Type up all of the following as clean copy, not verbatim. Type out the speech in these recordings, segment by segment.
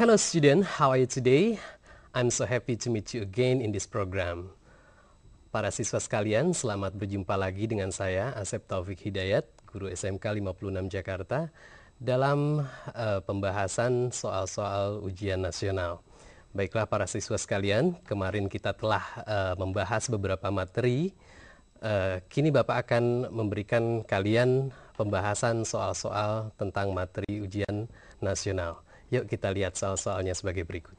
Hello student, how are you today? I'm so happy to meet you again in this program. Para siswa sekalian, selamat berjumpa lagi dengan saya, Asep Taufik Hidayat, Guru SMK 56 Jakarta, dalam pembahasan soal-soal ujian nasional. Baiklah para siswa sekalian, kemarin kita telah membahas beberapa materi. Kini Bapak akan memberikan kalian pembahasan soal-soal tentang materi ujian nasional. Yuk kita lihat soal-soalnya sebagai berikut.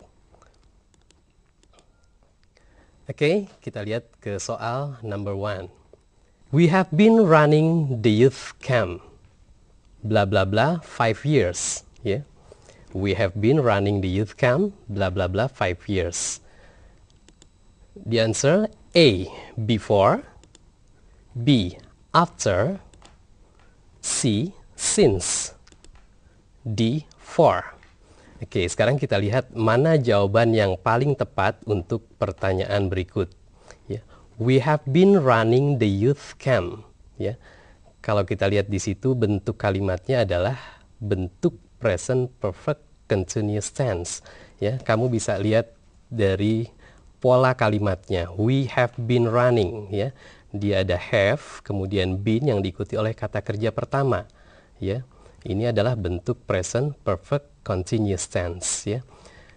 Oke, kita lihat ke soal number 1. We have been running the youth camp, blah blah blah, 5 years. Yeah. We have been running the youth camp, blah blah blah, 5 years. The answer A, before, B, after, C, since, D, for. Oke, sekarang kita lihat mana jawaban yang paling tepat untuk pertanyaan berikut. Ya. We have been running the youth camp. Ya. Kalau kita lihat di situ bentuk kalimatnya adalah bentuk present perfect continuous tense. Ya, kamu bisa lihat dari pola kalimatnya. We have been running. Ya. Dia ada have, kemudian been yang diikuti oleh kata kerja pertama. Ya. Ini adalah bentuk present perfect continuous tense, ya.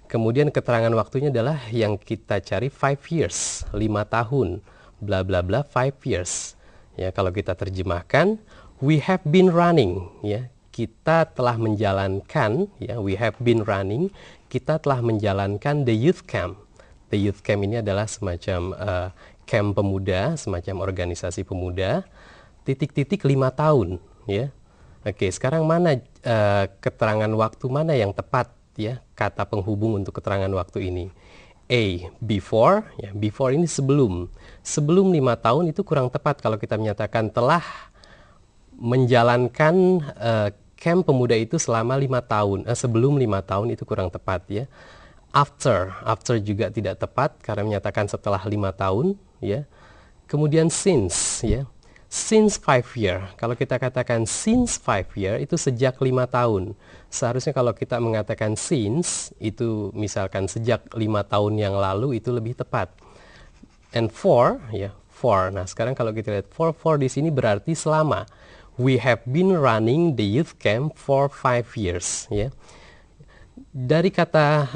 Kemudian keterangan waktunya adalah yang kita cari 5 years, 5 tahun, bla bla bla 5 years. Ya, kalau kita terjemahkan, we have been running, ya. Kita telah menjalankan, ya, we have been running, kita telah menjalankan the youth camp. The youth camp ini adalah semacam camp pemuda, semacam organisasi pemuda, titik-titik 5 tahun, ya. Oke, sekarang mana keterangan waktu mana yang tepat, ya, kata penghubung untuk keterangan waktu ini? A, before, ya, before ini sebelum. Sebelum 5 tahun itu kurang tepat kalau kita menyatakan telah menjalankan camp pemuda itu selama 5 tahun. Sebelum 5 tahun itu kurang tepat, ya. After juga tidak tepat karena menyatakan setelah 5 tahun, ya. Kemudian since, ya. Since 5 year, kalau kita katakan since 5 year itu sejak 5 tahun. Seharusnya kalau kita mengatakan since itu misalkan sejak 5 tahun yang lalu itu lebih tepat. And for, ya, for. Nah, sekarang kalau kita lihat for di sini berarti selama. We have been running the youth camp for 5 years, ya. Dari kata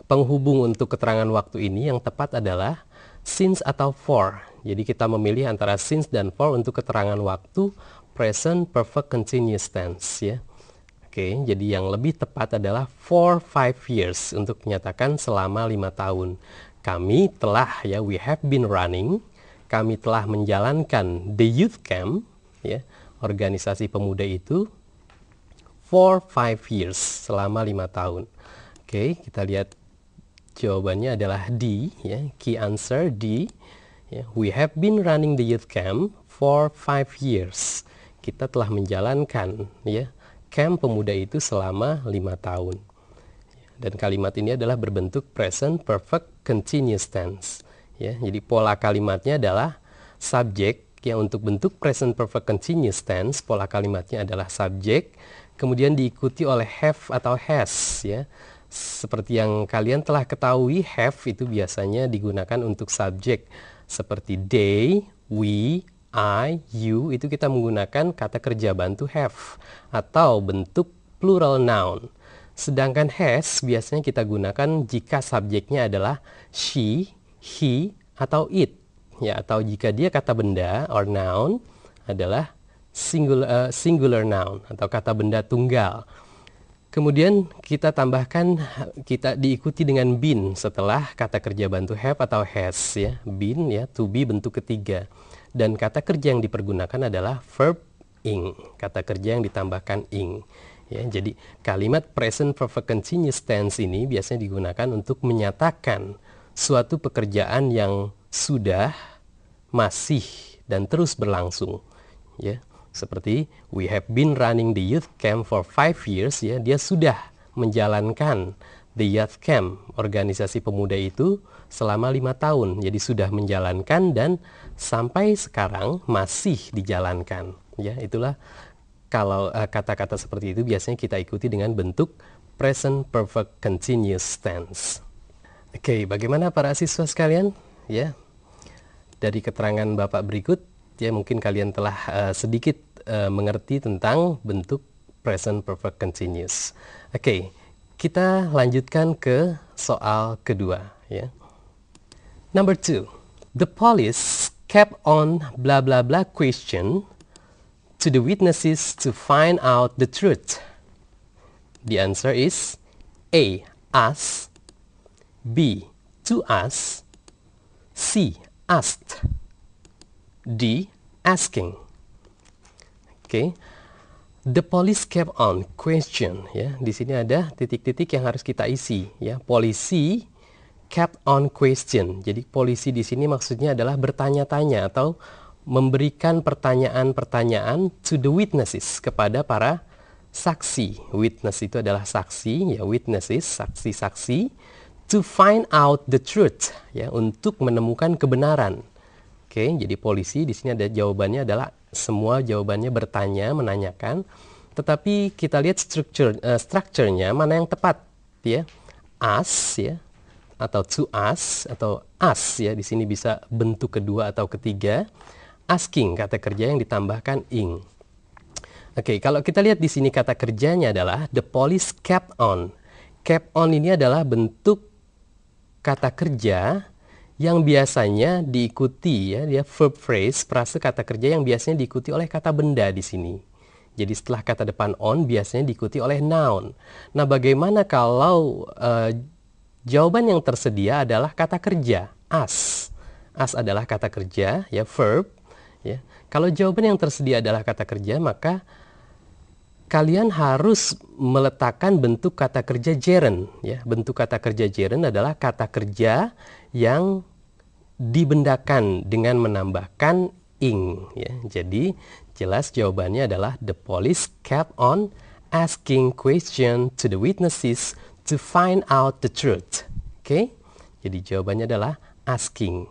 penghubung untuk keterangan waktu ini yang tepat adalah since atau for. Jadi kita memilih antara since dan for untuk keterangan waktu present perfect continuous tense, ya. Oke, jadi yang lebih tepat adalah for 5 years untuk menyatakan selama 5 tahun. Kami telah, ya, we have been running, kami telah menjalankan the youth camp, ya, organisasi pemuda itu for 5 years, selama 5 tahun. Oke, kita lihat jawabannya adalah D, ya, key answer D. Yeah, we have been running the youth camp for 5 years. Kita telah menjalankan, ya, camp pemuda itu selama 5 tahun. Dan kalimat ini adalah berbentuk present perfect continuous tense. Ya, jadi pola kalimatnya adalah subjek, yang untuk bentuk present perfect continuous tense, pola kalimatnya adalah subjek, kemudian diikuti oleh have atau has, ya. Seperti yang kalian telah ketahui, have itu biasanya digunakan untuk subjek. Seperti they, we, I, you, itu kita menggunakan kata kerja bantu have atau bentuk plural noun. Sedangkan has biasanya kita gunakan jika subjeknya adalah she, he, atau it. Ya, atau jika dia kata benda or noun adalah singular noun atau kata benda tunggal. Kemudian kita tambahkan, kita diikuti dengan been setelah kata kerja bantu have atau has, ya. Been, ya, to be bentuk ketiga. Dan kata kerja yang dipergunakan adalah verb ing, kata kerja yang ditambahkan ing. Ya, jadi kalimat present perfect continuous tense ini biasanya digunakan untuk menyatakan suatu pekerjaan yang sudah, masih, dan terus berlangsung, ya. Seperti we have been running the youth camp for 5 years, ya, dia sudah menjalankan the youth camp, organisasi pemuda itu selama 5 tahun. Jadi sudah menjalankan dan sampai sekarang masih dijalankan, ya. Itulah kalau kata-kata seperti itu biasanya kita ikuti dengan bentuk present perfect continuous tense. Oke, bagaimana para siswa sekalian? Ya, dari keterangan Bapak berikut, ya mungkin kalian telah sedikit mengerti tentang bentuk present perfect continuous. Oke, kita lanjutkan ke soal kedua. Ya. Number 2, the police kept on blah blah blah question to the witnesses to find out the truth. The answer is A, asked, B, to ask, C, asked, D, asking. Okay. The police kept on question, ya. Di sini ada titik-titik yang harus kita isi, ya. Polisi kept on question. Jadi polisi di sini maksudnya adalah bertanya-tanya atau memberikan pertanyaan-pertanyaan to the witnesses, kepada para saksi. Witness itu adalah saksi, ya, witnesses, saksi-saksi, to find out the truth, ya, untuk menemukan kebenaran. Oke, jadi polisi di sini ada jawabannya adalah semua jawabannya bertanya, menanyakan. Tetapi kita lihat strukturnya mana yang tepat, ya. Ask, ya, atau to ask, atau ask, ya, di sini bisa bentuk kedua atau ketiga. Asking, kata kerja yang ditambahkan ing. Oke, kalau kita lihat di sini kata kerjanya adalah the police kept on. Kept on ini adalah bentuk kata kerja yang biasanya diikuti, ya, dia verb phrase, frase kata kerja yang biasanya diikuti oleh kata benda di sini. Jadi setelah kata depan on biasanya diikuti oleh noun. Nah, bagaimana kalau jawaban yang tersedia adalah kata kerja, as. As adalah kata kerja, ya, verb, ya. Kalau jawaban yang tersedia adalah kata kerja, maka kalian harus meletakkan bentuk kata kerja gerund, ya. Bentuk kata kerja gerund adalah kata kerja yang dibendakan dengan menambahkan ing, ya. Jadi jelas jawabannya adalah the police kept on asking question to the witnesses to find out the truth. Oke? Jadi jawabannya adalah asking.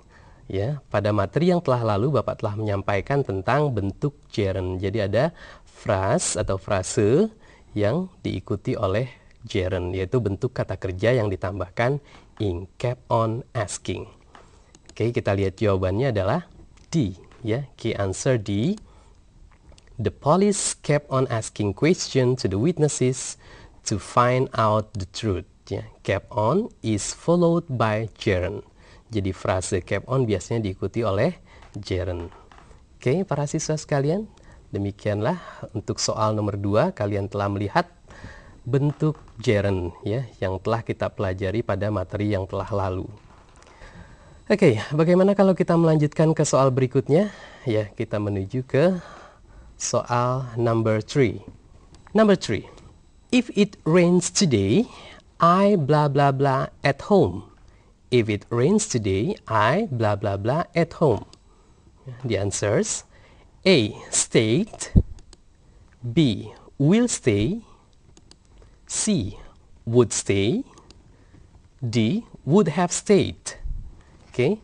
Ya, pada materi yang telah lalu Bapak telah menyampaikan tentang bentuk gerund. Jadi ada phrase atau frase yang diikuti oleh gerund, yaitu bentuk kata kerja yang ditambahkan ing, kept on asking. Oke, kita lihat jawabannya adalah D, ya. Key answer D. The police kept on asking question to the witnesses to find out the truth. Ya. Kept on is followed by gerund. Jadi frase kept on biasanya diikuti oleh gerund. Oke, para siswa sekalian, demikianlah untuk soal nomor 2, kalian telah melihat bentuk gerund, ya, yang telah kita pelajari pada materi yang telah lalu. Oke, bagaimana kalau kita melanjutkan ke soal berikutnya? Ya, kita menuju ke soal number 3. Number 3. If it rains today, I blah blah blah at home. If it rains today, I blah blah blah at home. The answers: A, stayed, B, will stay, C, would stay, D, would have stayed. Okay.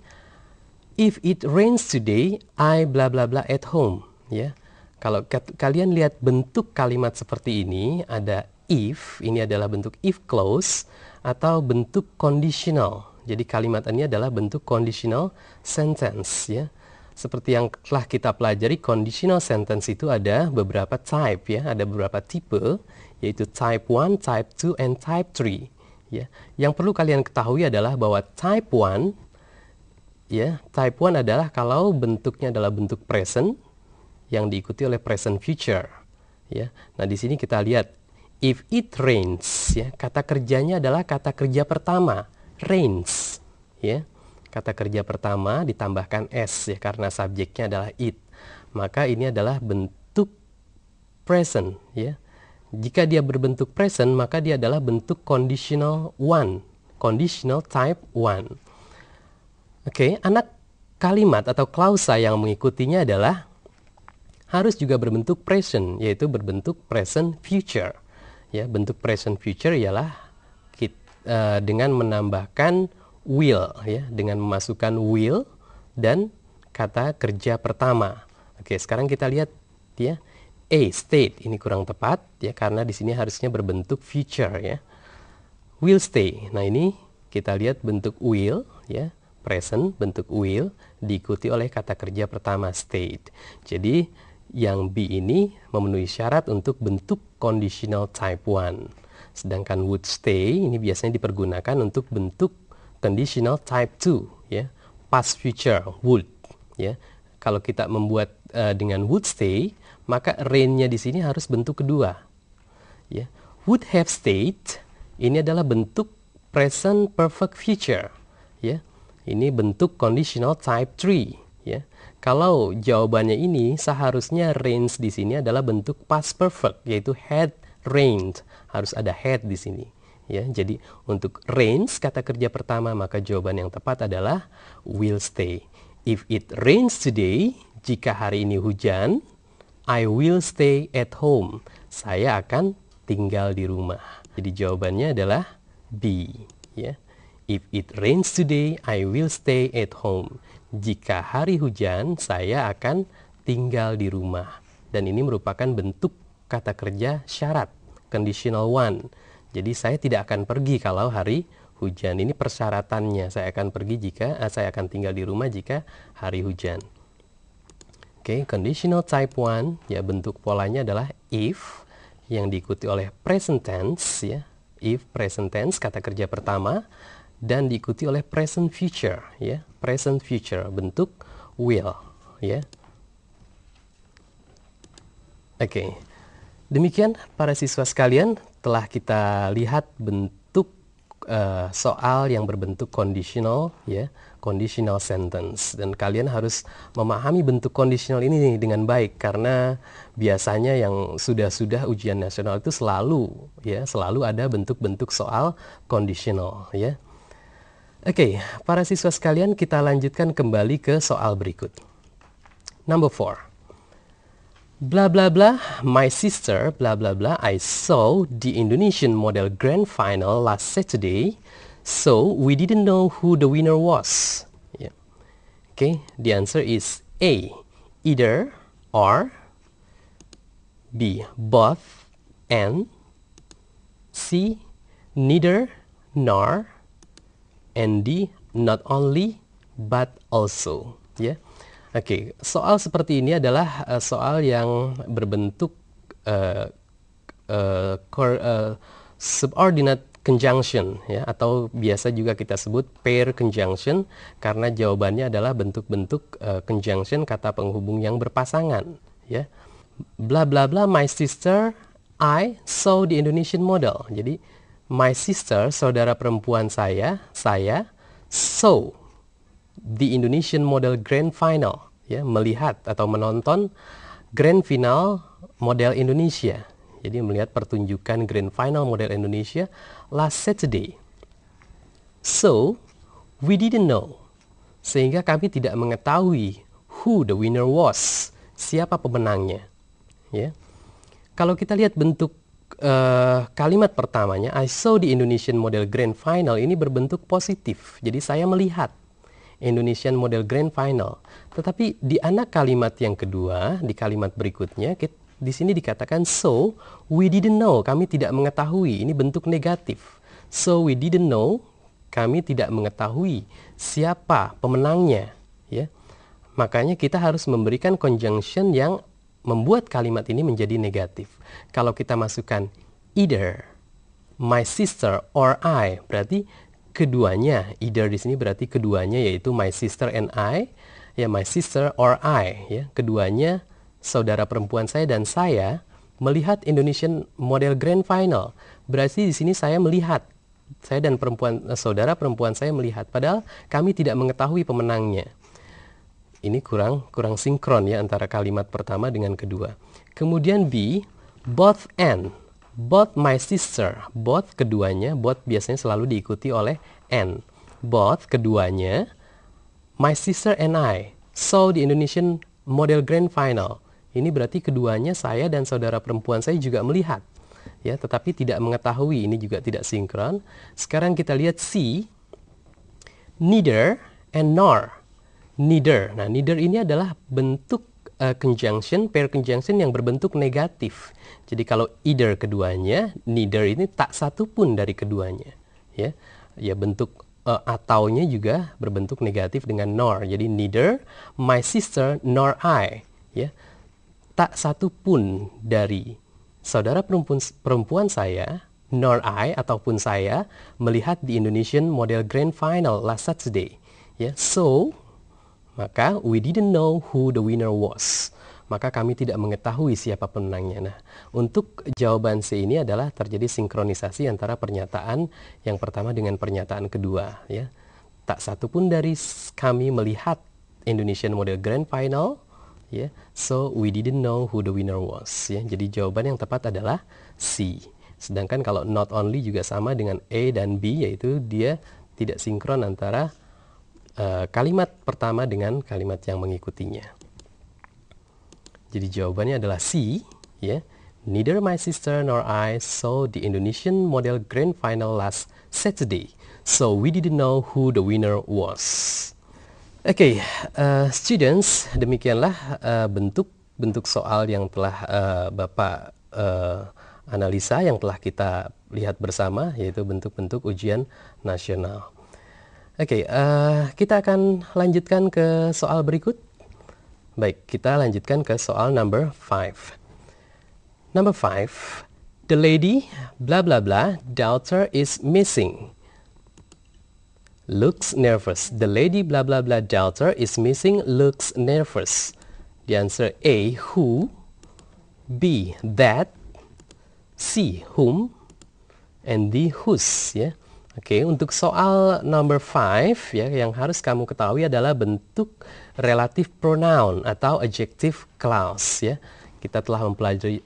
If it rains today, I blah blah blah at home. Ya. Kalau kalian lihat bentuk kalimat seperti ini, ada if, ini adalah bentuk if clause atau bentuk conditional. Jadi kalimat ini adalah bentuk conditional sentence, ya. Seperti yang telah kita pelajari, conditional sentence itu ada beberapa type, ya, ada beberapa tipe, yaitu type 1, type 2, and type 3, ya. Yang perlu kalian ketahui adalah bahwa type 1, ya, type 1 adalah kalau bentuknya adalah bentuk present yang diikuti oleh present future, ya. Nah, di sini kita lihat if it rains, ya, kata kerjanya adalah kata kerja pertama, rains, ya. Kata kerja pertama ditambahkan s, ya, karena subjeknya adalah it. Maka ini adalah bentuk present, ya. Jika dia berbentuk present, maka dia adalah bentuk conditional 1, conditional type 1. Oke, anak kalimat atau klausa yang mengikutinya adalah harus juga berbentuk present, yaitu berbentuk present future. Ya, bentuk present future ialah dengan menambahkan will, ya, dengan memasukkan will dan kata kerja pertama. Oke, sekarang kita lihat, ya, A, state, ini kurang tepat, ya, karena di sini harusnya berbentuk future, ya. will stay. Nah, ini kita lihat bentuk will, ya, present, bentuk will, diikuti oleh kata kerja pertama, stayed. Jadi, yang B ini memenuhi syarat untuk bentuk conditional type 1. Sedangkan would stay ini biasanya dipergunakan untuk bentuk conditional type 2, ya, past future, would, ya. Kalau kita membuat dengan would stay, maka rain-nya di sini harus bentuk kedua, ya. Would have stayed ini adalah bentuk present perfect future, ya. Ini bentuk conditional type 3, ya. Kalau jawabannya ini seharusnya rains di sini adalah bentuk past perfect, yaitu had rained, harus ada had di sini, ya. Jadi untuk rains kata kerja pertama, maka jawaban yang tepat adalah will stay. If it rains today, jika hari ini hujan, I will stay at home. Saya akan tinggal di rumah. Jadi jawabannya adalah B, ya. If it rains today, I will stay at home. Jika hari hujan, saya akan tinggal di rumah. Dan ini merupakan bentuk kata kerja syarat, conditional one. Jadi saya tidak akan pergi kalau hari hujan. Ini persyaratannya. Saya akan pergi jika saya akan tinggal di rumah jika hari hujan. Oke, conditional type 1, ya, bentuk polanya adalah if yang diikuti oleh present tense, ya. If present tense kata kerja pertama dan diikuti oleh present future, ya. Present future bentuk will, ya. Oke. Demikian para siswa sekalian, telah kita lihat bentuk soal yang berbentuk conditional, ya, conditional sentence. Dan kalian harus memahami bentuk conditional ini dengan baik, karena biasanya yang sudah ujian nasional itu selalu ada bentuk-bentuk soal conditional, ya. Oke, para siswa sekalian, kita lanjutkan kembali ke soal berikut. Number 4. Blah blah blah, my sister, blah blah blah, I saw the Indonesian model grand final last Saturday, so we didn't know who the winner was. Yeah. Okay, the answer is A, either, or B, both, and C, neither, nor, and D, not only, but also. Yeah. Oke, soal seperti ini adalah soal yang berbentuk subordinate conjunction, ya, atau biasa juga kita sebut pair conjunction, karena jawabannya adalah bentuk-bentuk conjunction kata penghubung yang berpasangan, ya. Bla bla bla, my sister, I saw the Indonesian model. Jadi my sister, saudara perempuan saya saw the Indonesian model grand final, ya, melihat atau menonton grand final model Indonesia. Jadi melihat pertunjukan grand final model Indonesia last Saturday. So, we didn't know. Sehingga kami tidak mengetahui who the winner was, siapa pemenangnya, ya. Kalau kita lihat bentuk kalimat pertamanya, I saw the Indonesian model grand final, ini berbentuk positif. Jadi saya melihat Indonesian model grand final. Tetapi di anak kalimat yang kedua, di kalimat berikutnya, di sini dikatakan so we didn't know, kami tidak mengetahui. Ini bentuk negatif. So we didn't know, kami tidak mengetahui siapa pemenangnya, ya. Makanya kita harus memberikan conjunction yang membuat kalimat ini menjadi negatif. Kalau kita masukkan either, my sister, or I, berarti keduanya. Either di sini berarti keduanya, yaitu my sister and I, ya, my sister or I, ya, keduanya, saudara perempuan saya dan saya melihat Indonesian model grand final. Berarti di sini saya melihat, saya dan saudara perempuan saya melihat, padahal kami tidak mengetahui pemenangnya. Ini kurang sinkron, ya, antara kalimat pertama dengan kedua. Kemudian B, both and. Both my sister, both keduanya, both biasanya selalu diikuti oleh and. Both keduanya, my sister and I saw the Indonesian model grand final. Ini berarti keduanya, saya dan saudara perempuan saya juga melihat, ya, tetapi tidak mengetahui. Ini juga tidak sinkron. Sekarang kita lihat C, neither and nor. Neither. Nah, neither ini adalah bentuk conjunction, pair conjunction yang berbentuk negatif. Jadi kalau either keduanya, neither ini tak satu pun dari keduanya. ya. Ya, bentuk ataunya juga berbentuk negatif dengan nor. Jadi neither my sister nor I, ya. Tak satu pun dari saudara perempuan saya nor I ataupun saya melihat di Indonesian Model Grand Final last Saturday. Ya, so maka we didn't know who the winner was. Maka kami tidak mengetahui siapa pemenangnya. Nah, untuk jawaban C ini adalah terjadi sinkronisasi antara pernyataan yang pertama dengan pernyataan kedua. Ya. Tak satu pun dari kami melihat Indonesian Model Grand Final. Ya. So, we didn't know who the winner was. Ya. Jadi jawaban yang tepat adalah C. Sedangkan kalau not only juga sama dengan A dan B, yaitu dia tidak sinkron antara kalimat pertama dengan kalimat yang mengikutinya. Jadi jawabannya adalah C, ya. Neither my sister nor I saw the Indonesian Model Grand Final last Saturday, so we didn't know who the winner was. Oke, students, demikianlah bentuk soal yang telah Bapak analisa, yang telah kita lihat bersama, yaitu bentuk-bentuk ujian nasional. Oke, kita akan lanjutkan ke soal berikut. Baik, kita lanjutkan ke soal number 5. Number 5, the lady blah blah blah daughter is missing. Looks nervous. The lady blah blah blah daughter is missing, looks nervous. The answer A, who, B, that, C, whom, and D, whose, ya. Oke, untuk soal number 5, ya, yang harus kamu ketahui adalah bentuk relative pronoun atau adjective clause, ya. Kita telah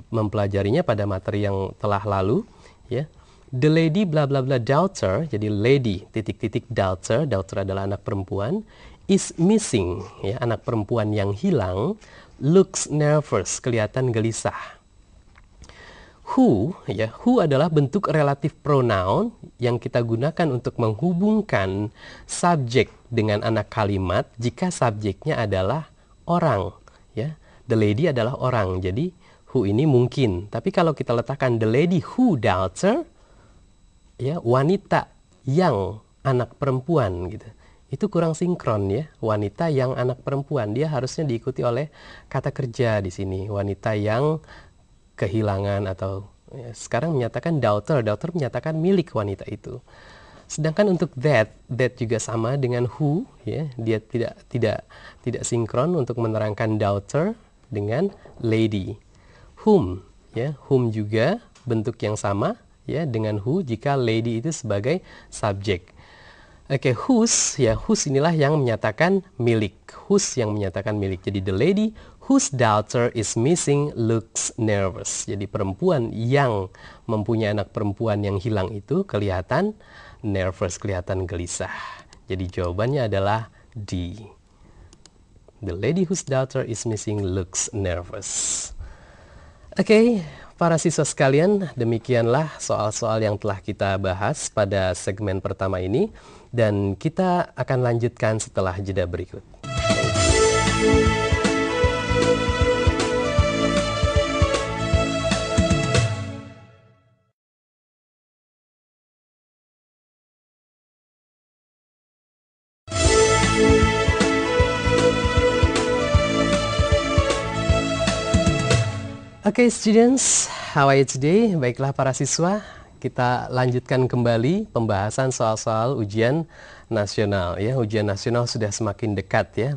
mempelajarinya pada materi yang telah lalu, ya. The lady blah blah blah daughter, jadi lady titik-titik daughter, daughter adalah anak perempuan, is missing, ya, anak perempuan yang hilang, looks nervous, kelihatan gelisah. Who, ya, who adalah bentuk relative pronoun yang kita gunakan untuk menghubungkan subjek dengan anak kalimat jika subjeknya adalah orang, ya. The lady adalah orang, jadi who ini mungkin. Tapi kalau kita letakkan the lady who daughter, ya, wanita yang anak perempuan, gitu. Itu kurang sinkron, ya. Wanita yang anak perempuan, dia harusnya diikuti oleh kata kerja di sini. Wanita yang kehilangan atau, ya, sekarang menyatakan daughter menyatakan milik wanita itu. Sedangkan untuk that juga sama dengan who, ya, dia tidak sinkron untuk menerangkan daughter dengan lady. Whom, ya, whom juga bentuk yang sama, ya, dengan who jika lady itu sebagai subjek. Oke, whose, ya, whose inilah yang menyatakan milik. Whose yang menyatakan milik. Jadi the lady whose daughter is missing looks nervous. Jadi perempuan yang mempunyai anak perempuan yang hilang itu kelihatan nervous, kelihatan gelisah. Jadi jawabannya adalah D. The lady whose daughter is missing looks nervous. Oke, para siswa sekalian, demikianlah soal-soal yang telah kita bahas pada segmen pertama ini. Dan kita akan lanjutkan setelah jeda berikut. Okay, students, how are you today? Baiklah para siswa, kita lanjutkan kembali pembahasan soal-soal ujian nasional, ya. Ujian nasional sudah semakin dekat, ya.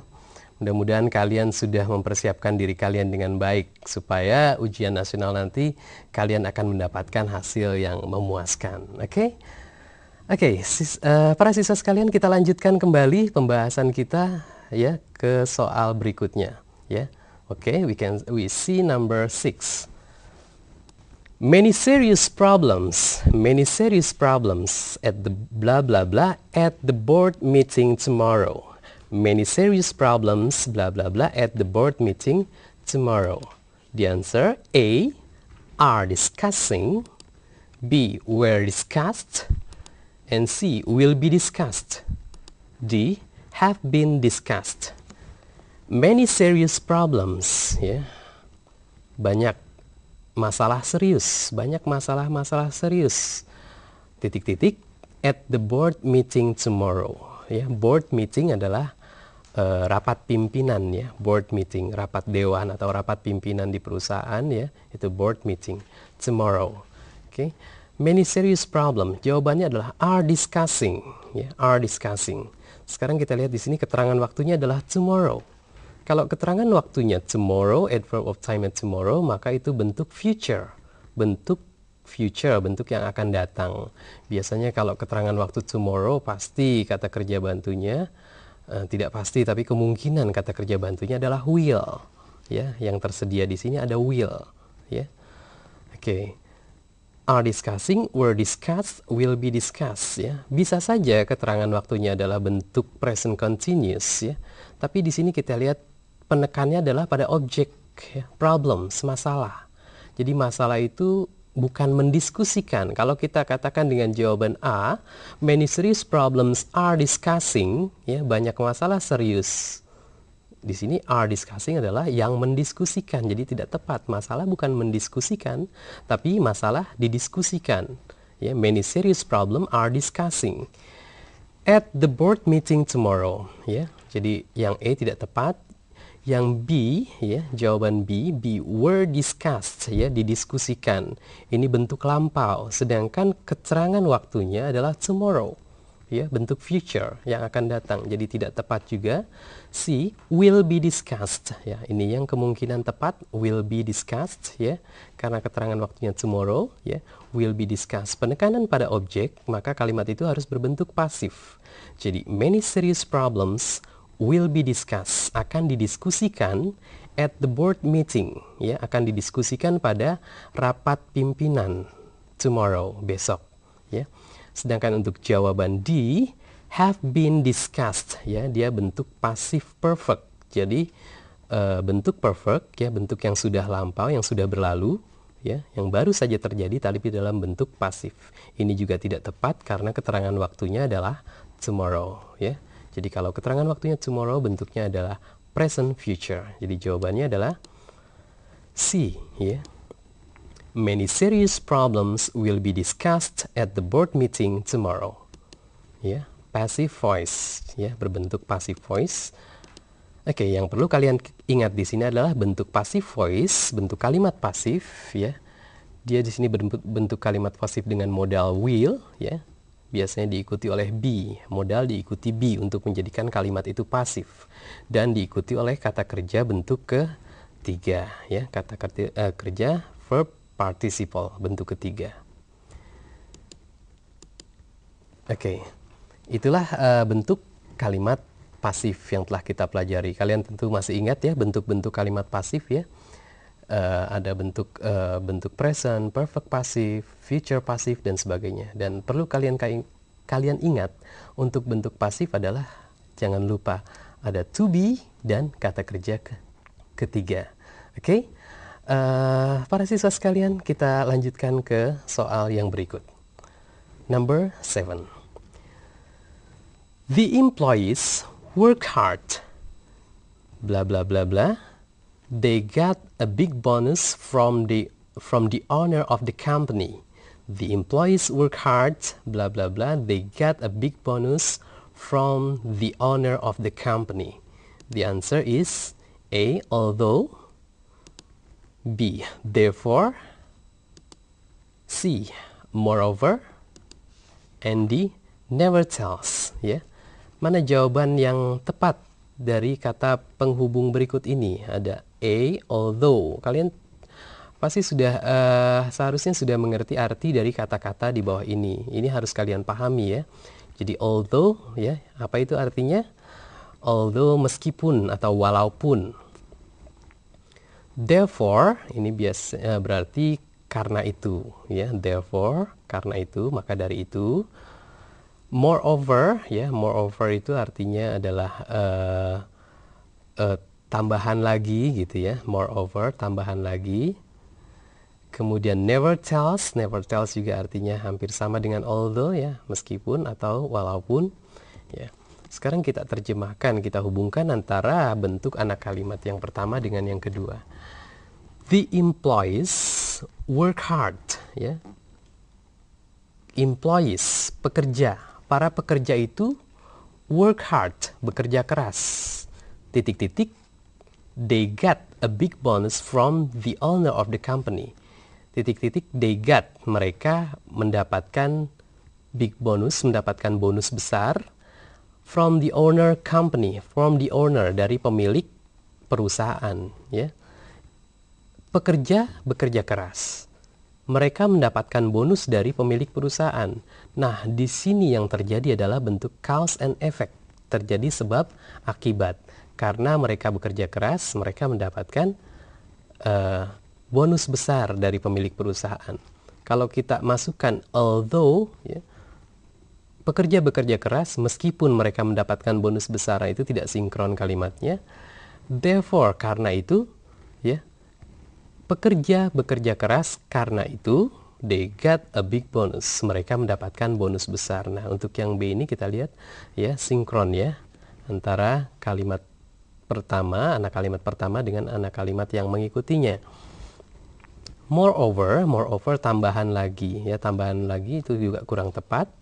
Mudah-mudahan kalian sudah mempersiapkan diri kalian dengan baik supaya ujian nasional nanti kalian akan mendapatkan hasil yang memuaskan. Oke? Oke, para siswa sekalian, kita lanjutkan kembali pembahasan kita, ya, ke soal berikutnya, ya. Oke, we see number 6. Many serious problems at the blah blah blah at the board meeting tomorrow. Many serious problems blah blah blah at the board meeting tomorrow. The answer A, are discussing, B, were discussed, and C, will be discussed. D, have been discussed. Many serious problems, ya. Banyak masalah serius, banyak masalah-masalah serius. Titik-titik at the board meeting tomorrow. Ya, board meeting adalah rapat pimpinan ya, board meeting, rapat dewan atau rapat pimpinan di perusahaan ya, itu board meeting tomorrow. Oke. Many serious problem. Jawabannya adalah are discussing ya, are discussing. Sekarang kita lihat di sini keterangan waktunya adalah tomorrow. Kalau keterangan waktunya tomorrow, adverb of time at tomorrow, maka itu bentuk future. Bentuk future, bentuk yang akan datang. Biasanya kalau keterangan waktu tomorrow pasti kata kerja bantunya, tidak pasti tapi kemungkinan kata kerja bantunya adalah will. Ya, yang tersedia di sini ada will, ya. Oke. Are discussing, were discussed, will be discussed ya. Bisa saja keterangan waktunya adalah bentuk present continuous ya. Tapi di sini kita lihat penekannya adalah pada objek ya, problems, masalah. Jadi masalah itu bukan mendiskusikan. Kalau kita katakan dengan jawaban A, many serious problems are discussing ya, banyak masalah serius. Di sini are discussing adalah yang mendiskusikan, jadi tidak tepat. Masalah bukan mendiskusikan, tapi masalah didiskusikan. Ya, many serious problem are discussing at the board meeting tomorrow. Ya, jadi yang A tidak tepat. Yang B, ya, jawaban B were discussed, ya, didiskusikan. Ini bentuk lampau, sedangkan keterangan waktunya adalah tomorrow. Ya, bentuk future yang akan datang, jadi tidak tepat juga. C, will be discussed, ya, ini yang kemungkinan tepat, will be discussed, ya, karena keterangan waktunya tomorrow, ya, will be discussed. Penekanan pada objek, maka kalimat itu harus berbentuk pasif. Jadi many serious problems will be discussed, akan didiskusikan at the board meeting, ya, akan didiskusikan pada rapat pimpinan tomorrow, besok, ya. Sedangkan untuk jawaban D, have been discussed, ya, dia bentuk pasif perfect. Jadi bentuk perfect, ya, bentuk yang sudah lampau, yang sudah berlalu, ya, yang baru saja terjadi tapi dalam bentuk pasif. Ini juga tidak tepat karena keterangan waktunya adalah tomorrow, ya. Jadi kalau keterangan waktunya tomorrow bentuknya adalah present future. Jadi jawabannya adalah C, ya. Many serious problems will be discussed at the board meeting tomorrow. Ya, passive voice, ya, berbentuk passive voice. Oke, yang perlu kalian ingat di sini adalah bentuk passive voice, bentuk kalimat pasif, ya. Dia di sini berbentuk kalimat pasif dengan modal will, ya. Biasanya diikuti oleh be, modal diikuti be untuk menjadikan kalimat itu pasif, dan diikuti oleh kata kerja bentuk ketiga, ya, kata kerja verb participle bentuk ketiga. Oke, itulah bentuk kalimat pasif yang telah kita pelajari. Kalian tentu masih ingat ya bentuk-bentuk kalimat pasif ya. Ada bentuk present, perfect passive, future passive dan sebagainya. Dan perlu kalian ingat untuk bentuk pasif adalah jangan lupa ada to be dan kata kerja ketiga. Oke? Para siswa sekalian, kita lanjutkan ke soal yang berikut. Number 7. The employees work hard. Blah blah blah blah. They got a big bonus from the owner of the company. The employees work hard. Blah blah blah. They got a big bonus from the owner of the company. The answer is A, although, B, therefore, C, moreover, and D, never tells. Ya, mana jawaban yang tepat dari kata penghubung berikut ini? Ada A, although. Kalian pasti sudah seharusnya sudah mengerti arti dari kata-kata di bawah ini. Ini harus kalian pahami ya. Jadi although, ya, apa itu artinya? Although, meskipun atau walaupun. Therefore, ini berarti karena itu, ya. Therefore, karena itu, maka dari itu. Moreover, ya, moreover itu artinya adalah tambahan lagi, gitu ya. Moreover, tambahan lagi. Kemudian never tells juga artinya hampir sama dengan although, ya, meskipun atau walaupun, ya. Sekarang kita terjemahkan, kita hubungkan antara bentuk anak kalimat yang pertama dengan yang kedua. The employees work hard, ya. employees, pekerja. Para pekerja itu work hard, bekerja keras. Titik-titik, they got a big bonus from the owner of the company. Titik-titik, they got, mereka mendapatkan big bonus, mendapatkan bonus besar from the owner company, from the owner, dari pemilik perusahaan, ya. Pekerja bekerja keras. Mereka mendapatkan bonus dari pemilik perusahaan. Nah, di sini yang terjadi adalah bentuk cause and effect. Terjadi sebab akibat. Karena mereka bekerja keras, mereka mendapatkan bonus besar dari pemilik perusahaan. Kalau kita masukkan although, ya, pekerja bekerja keras meskipun mereka mendapatkan bonus besar, itu tidak sinkron kalimatnya. Therefore, karena itu, ya, pekerja bekerja keras karena itu they got a big bonus. Mereka mendapatkan bonus besar. Nah, untuk yang B ini kita lihat ya sinkron ya antara kalimat pertama, anak kalimat pertama dengan anak kalimat yang mengikutinya. Moreover tambahan lagi ya, tambahan lagi itu juga kurang tepat.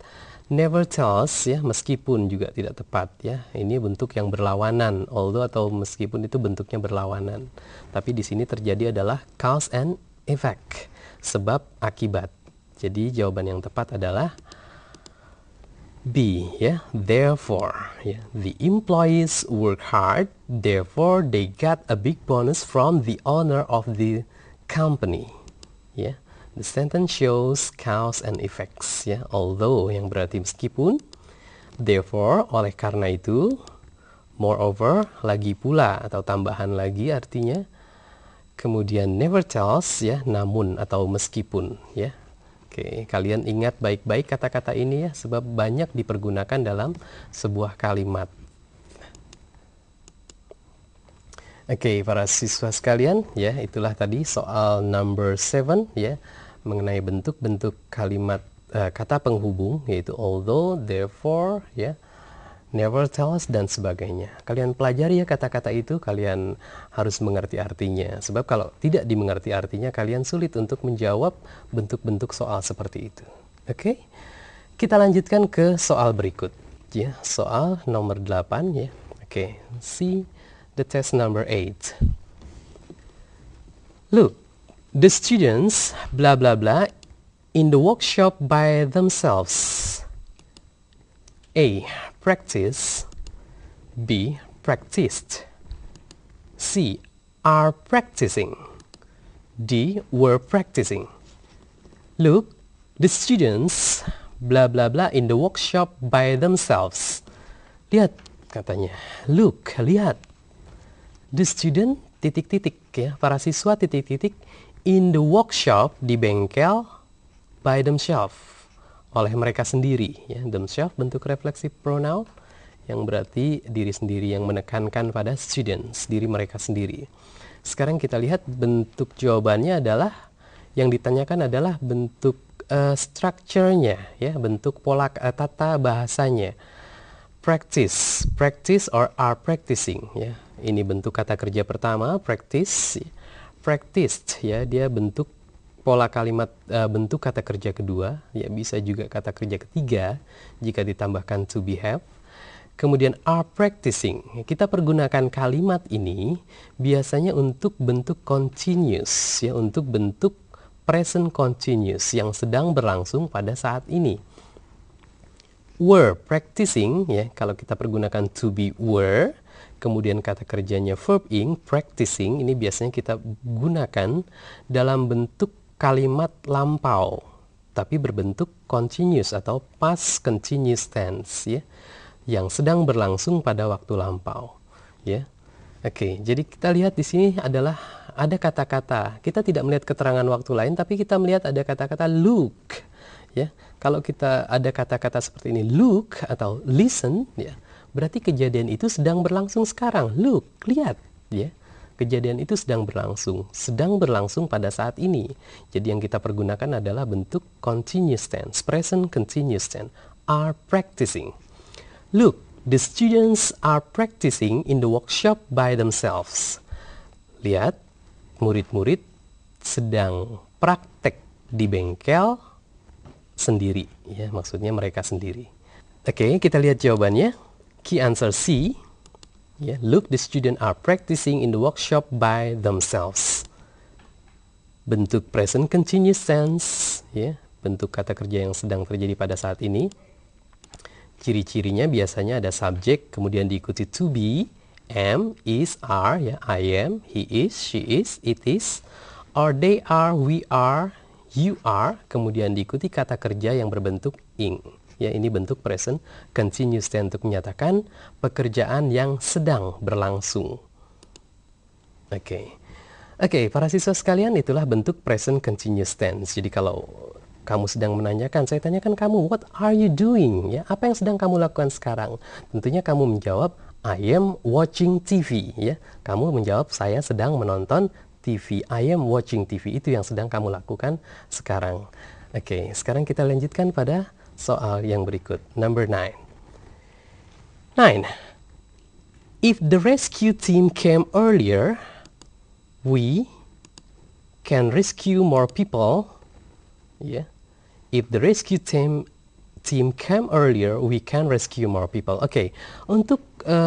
Never tells ya, meskipun juga tidak tepat ya. Ini bentuk yang berlawanan, although atau meskipun itu bentuknya berlawanan. Tapi di sini terjadi adalah cause and effect, sebab akibat. Jadi jawaban yang tepat adalah B ya, therefore ya. The employees work hard, therefore they got a big bonus from the owner of the company. Ya. The sentence shows cause and effects ya, although yang berarti meskipun, therefore oleh karena itu, moreover lagi pula atau tambahan lagi artinya, kemudian never tells ya, namun atau meskipun ya. Oke, kalian ingat baik-baik kata-kata ini ya, sebab banyak dipergunakan dalam sebuah kalimat. Oke, para siswa sekalian ya, itulah tadi soal number 7 ya, mengenai bentuk-bentuk kalimat kata penghubung, yaitu although, therefore, ya, never tells, dan sebagainya. Kalian pelajari ya kata-kata itu, kalian harus mengerti artinya. Sebab kalau tidak dimengerti artinya, kalian sulit untuk menjawab bentuk-bentuk soal seperti itu. Oke, kita lanjutkan ke soal berikut. Ya, soal nomor 8 ya. Oke, see the test number 8. Look. The students, blah blah blah, in the workshop by themselves. A. Practice. B. Practiced. C. Are practicing. D. Were practicing. Look, the students, blah blah blah, in the workshop by themselves. Lihat, katanya. Look, lihat. The student, titik-titik ya, para siswa, titik-titik, in the workshop, di bengkel, by themselves, oleh mereka sendiri ya. Themselves bentuk refleksif pronoun yang berarti diri sendiri, yang menekankan pada students, diri mereka sendiri. Sekarang kita lihat bentuk jawabannya adalah, yang ditanyakan adalah bentuk structure-nya ya, bentuk pola tata bahasanya. Practice or are practicing ya. Ini bentuk kata kerja pertama, practice. Practiced ya, dia bentuk pola kalimat, bentuk kata kerja kedua ya, bisa juga kata kerja ketiga jika ditambahkan to be have. Kemudian are practicing, kita pergunakan kalimat ini biasanya untuk bentuk continuous ya, untuk bentuk present continuous yang sedang berlangsung pada saat ini. Were practicing ya, kalau kita pergunakan to be were, kemudian kata kerjanya verb ing, practicing, ini biasanya kita gunakan dalam bentuk kalimat lampau, tapi berbentuk continuous atau past continuous tense ya, yang sedang berlangsung pada waktu lampau ya. Oke, jadi kita lihat di sini adalah ada kata-kata, kita tidak melihat keterangan waktu lain, tapi kita melihat ada kata-kata look ya. Kalau kita ada kata-kata seperti ini, look atau listen ya, berarti kejadian itu sedang berlangsung sekarang. Look, lihat ya. Kejadian itu sedang berlangsung pada saat ini. Jadi yang kita pergunakan adalah bentuk continuous tense, present continuous tense, are practicing. Look, the students are practicing in the workshop by themselves. Lihat, murid-murid sedang praktek di bengkel sendiri, ya, maksudnya mereka sendiri. Oke, kita lihat jawabannya. Key answer C. Ya, look, the students are practicing in the workshop by themselves. Bentuk present continuous tense, ya, bentuk kata kerja yang sedang terjadi pada saat ini. Ciri-cirinya biasanya ada subjek, kemudian diikuti to be, am, is, are, ya, I am, he is, she is, it is, or they are, we are, you are, kemudian diikuti kata kerja yang berbentuk ing. Ya, ini bentuk present continuous tense untuk menyatakan pekerjaan yang sedang berlangsung. Oke. Oke, para siswa sekalian, itulah bentuk present continuous tense. Jadi kalau kamu sedang menanyakan, saya tanyakan kamu, what are you doing? Ya, apa yang sedang kamu lakukan sekarang? Tentunya kamu menjawab, I am watching TV. Ya, kamu menjawab, saya sedang menonton TV. I am watching TV. Itu yang sedang kamu lakukan sekarang. Oke, sekarang kita lanjutkan pada soal yang berikut. Number 9. 9. If the rescue team came earlier, we can rescue more people. Yeah. If the rescue team came earlier, we can rescue more people. Oke, untuk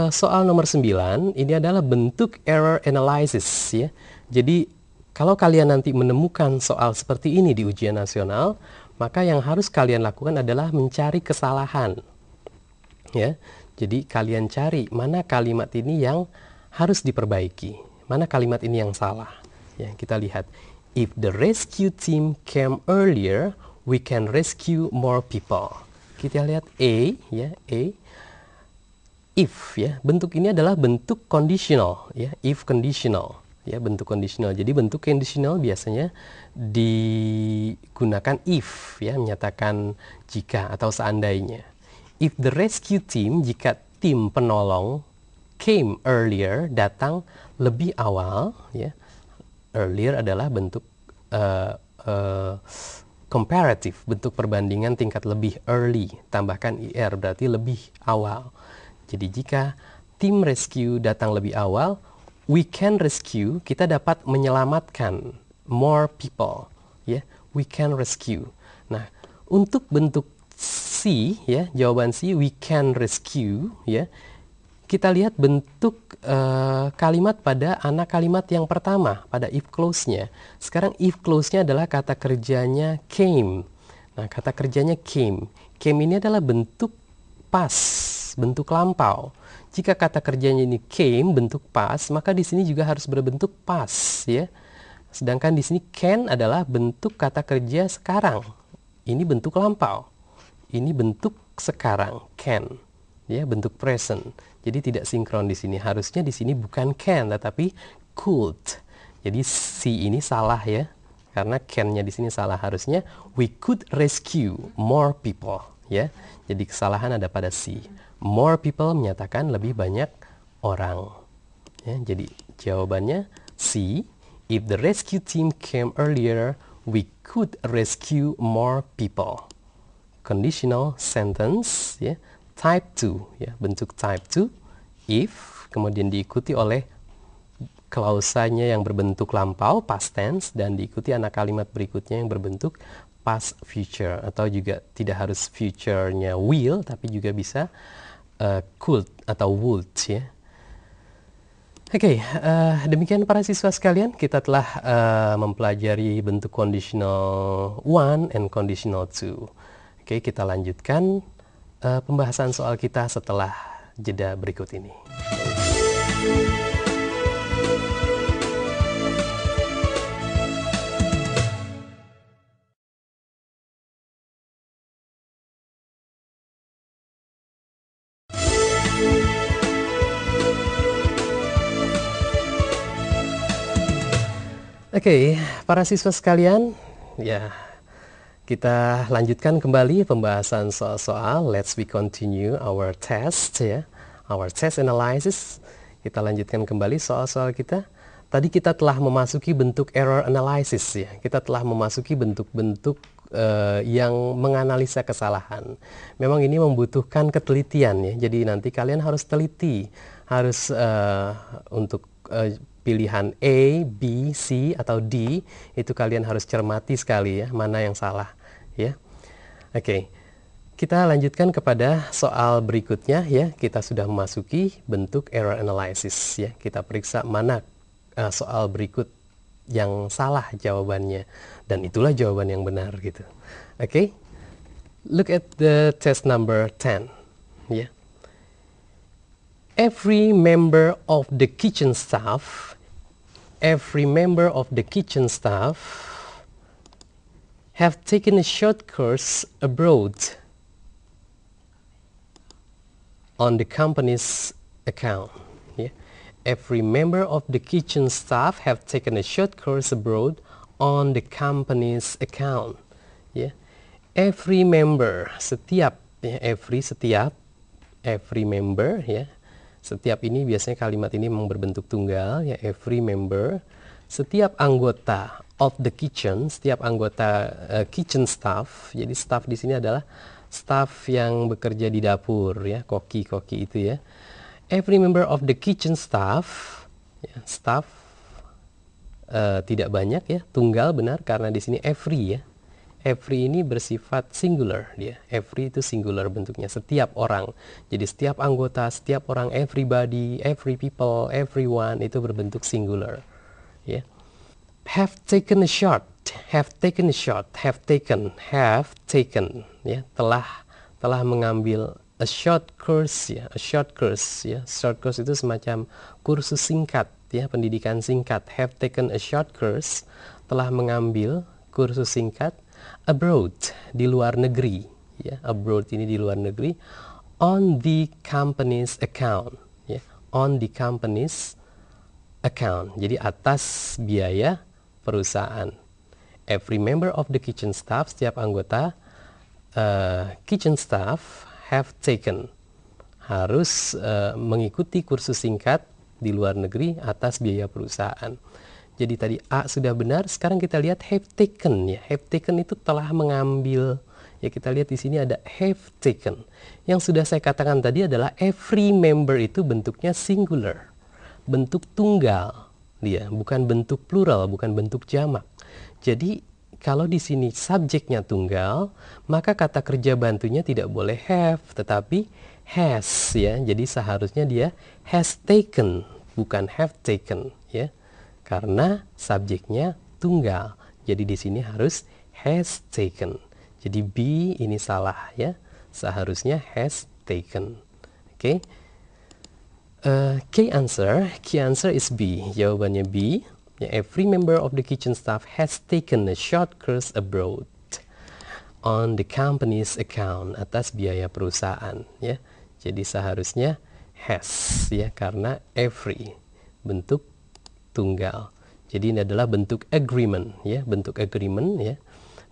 soal nomor 9, ini adalah bentuk error analysis, ya. Jadi kalau kalian nanti menemukan soal seperti ini di ujian nasional, maka yang harus kalian lakukan adalah mencari kesalahan. Ya. Jadi kalian cari mana kalimat ini yang harus diperbaiki, mana kalimat ini yang salah. Ya, kita lihat. If the rescue team came earlier, we can rescue more people. Kita lihat A, ya, A. If, ya, bentuk ini adalah bentuk conditional, ya, if conditional, ya, bentuk conditional. Jadi bentuk conditional biasanya digunakan if, ya, menyatakan jika atau seandainya. If the rescue team, jika tim penolong came earlier, datang lebih awal, ya. Earlier adalah bentuk comparative, bentuk perbandingan tingkat lebih, early, tambahkan IR berarti lebih awal. Jadi jika tim rescue datang lebih awal, we can rescue, kita dapat menyelamatkan more people, ya, we can rescue. Nah, untuk bentuk C, ya, jawaban C, we can rescue, ya, kita lihat bentuk kalimat pada anak kalimat yang pertama, pada if clause-nya. Sekarang if clause-nya adalah kata kerjanya came. Nah, kata kerjanya came. Came ini adalah bentuk past, bentuk lampau. Jika kata kerjanya ini came, bentuk past, maka di sini juga harus berbentuk past, ya. Sedangkan di sini can adalah bentuk kata kerja sekarang. Ini bentuk lampau. Ini bentuk sekarang, can. Ya, bentuk present. Jadi tidak sinkron di sini. Harusnya di sini bukan can tetapi could. Jadi C ini salah, ya. Karena can-nya di sini salah. Harusnya we could rescue more people, ya. Jadi kesalahan ada pada C. More people menyatakan lebih banyak orang. Ya, jadi jawabannya C. If the rescue team came earlier, we could rescue more people. Conditional sentence, ya. Type 2, ya, bentuk type 2, if, kemudian diikuti oleh klausanya yang berbentuk lampau, past tense, dan diikuti anak kalimat berikutnya yang berbentuk past future, atau juga tidak harus future-nya will, tapi juga bisa could atau would, ya. Oke, demikian para siswa sekalian, kita telah mempelajari bentuk conditional 1 and conditional 2. Oke, kita lanjutkan pembahasan soal kita setelah jeda berikut ini. Oke, para siswa sekalian, ya, kita lanjutkan kembali pembahasan soal-soal. Let's we continue our test, ya, our test analysis. Kita lanjutkan kembali soal-soal kita. Tadi kita telah memasuki bentuk error analysis, ya. Kita telah memasuki bentuk-bentuk yang menganalisa kesalahan. Memang ini membutuhkan ketelitian, ya. Jadi nanti kalian harus teliti, harus untuk pilihan A, B, C, atau D, itu kalian harus cermati sekali, ya, mana yang salah, ya. Oke. Kita lanjutkan kepada soal berikutnya ya. Kita sudah memasuki bentuk error analysis ya. Kita periksa mana soal berikut yang salah jawabannya dan itulah jawaban yang benar gitu. Oke. Look at the test number 10 ya. Every member of the kitchen staff have taken a short course abroad on the company's account. Yeah. Every member of the kitchen staff have taken a short course abroad on the company's account. Yeah. Every member, setiap, ya, every member, ya. Setiap ini biasanya kalimat ini memang berbentuk tunggal, ya. Every member, setiap anggota of the kitchen, setiap anggota kitchen staff. Jadi staff di sini adalah staff yang bekerja di dapur ya, koki-koki itu ya. Every member of the kitchen staff, ya, staff tidak banyak ya, tunggal benar karena di sini every ya. Every ini bersifat singular dia. Every itu singular bentuknya, setiap orang. Jadi setiap anggota, setiap orang, everybody, every people, everyone itu berbentuk singular ya. Have taken ya, telah mengambil a short course ya, short course itu semacam kursus singkat ya, pendidikan singkat. Have taken a short course, telah mengambil kursus singkat abroad, di luar negeri ya. Abroad ini di luar negeri, on the company's account ya, on the company's account. Jadi atas biaya perusahaan. Every member of the kitchen staff, setiap anggota kitchen staff have taken, harus mengikuti kursus singkat di luar negeri atas biaya perusahaan. Jadi tadi A sudah benar, sekarang kita lihat have taken ya. Have taken itu telah mengambil. Ya, kita lihat di sini ada have taken. Yang sudah saya katakan tadi adalah every member itu bentuknya singular, bentuk tunggal dia, bukan bentuk plural, bukan bentuk jamak. Jadi kalau di sini subjeknya tunggal, maka kata kerja bantunya tidak boleh have, tetapi has ya. Jadi seharusnya dia has taken, bukan have taken ya. Karena subjeknya tunggal. Jadi di sini harus has taken. Jadi B ini salah ya. Seharusnya has taken. Oke. Key answer is B. Jawabannya B. Ya, every member of the kitchen staff has taken a short course abroad on the company's account, atas biaya perusahaan ya. Jadi seharusnya has ya, karena every bentuk tunggal. Jadi ini adalah bentuk agreement ya, bentuk agreement ya.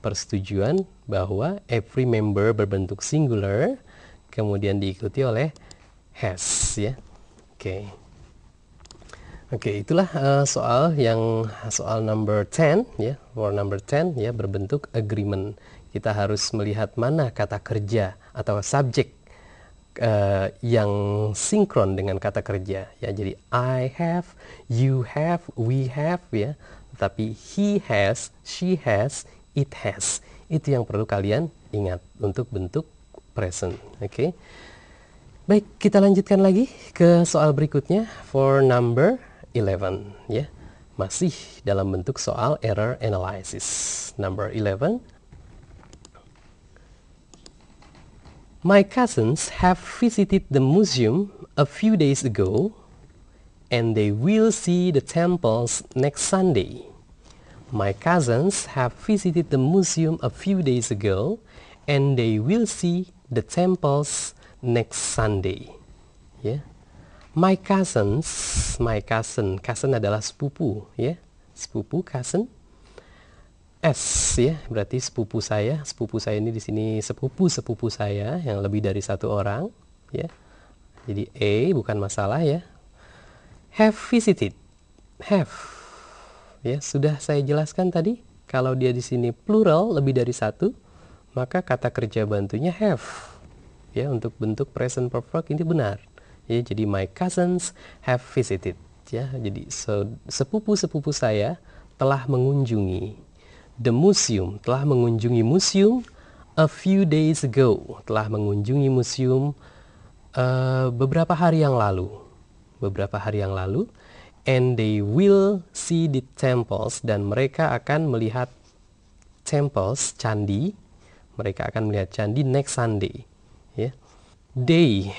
Persetujuan bahwa every member berbentuk singular kemudian diikuti oleh has ya. Oke, itulah soal number 10 ya, for number 10 ya, berbentuk agreement. Kita harus melihat mana kata kerja atau subjek yang sinkron dengan kata kerja ya. Jadi I have, you have, we have ya. Tetapi he has, she has, it has. Itu yang perlu kalian ingat untuk bentuk present. Oke. Baik, kita lanjutkan lagi ke soal berikutnya for number 11 ya. Masih dalam bentuk soal error analysis. Number 11. My cousins have visited the museum a few days ago, and they will see the temples next Sunday. My cousins have visited the museum a few days ago, and they will see the temples next Sunday. Ya, my cousin adalah sepupu, ya, sepupu cousin. S ya, berarti sepupu saya. Sepupu saya ini di sini sepupu saya yang lebih dari satu orang, ya. Jadi A bukan masalah ya. Have visited, have, ya sudah saya jelaskan tadi. Kalau dia di sini plural lebih dari satu, maka kata kerja bantunya have, ya, untuk bentuk present perfect ini benar. Ya, jadi my cousins have visited, ya. Jadi sepupu saya telah mengunjungi. The museum, telah mengunjungi museum a few days ago, telah mengunjungi museum beberapa hari yang lalu. And they will see the temples, dan mereka akan melihat temples, candi. Mereka akan melihat candi next Sunday. Ya. They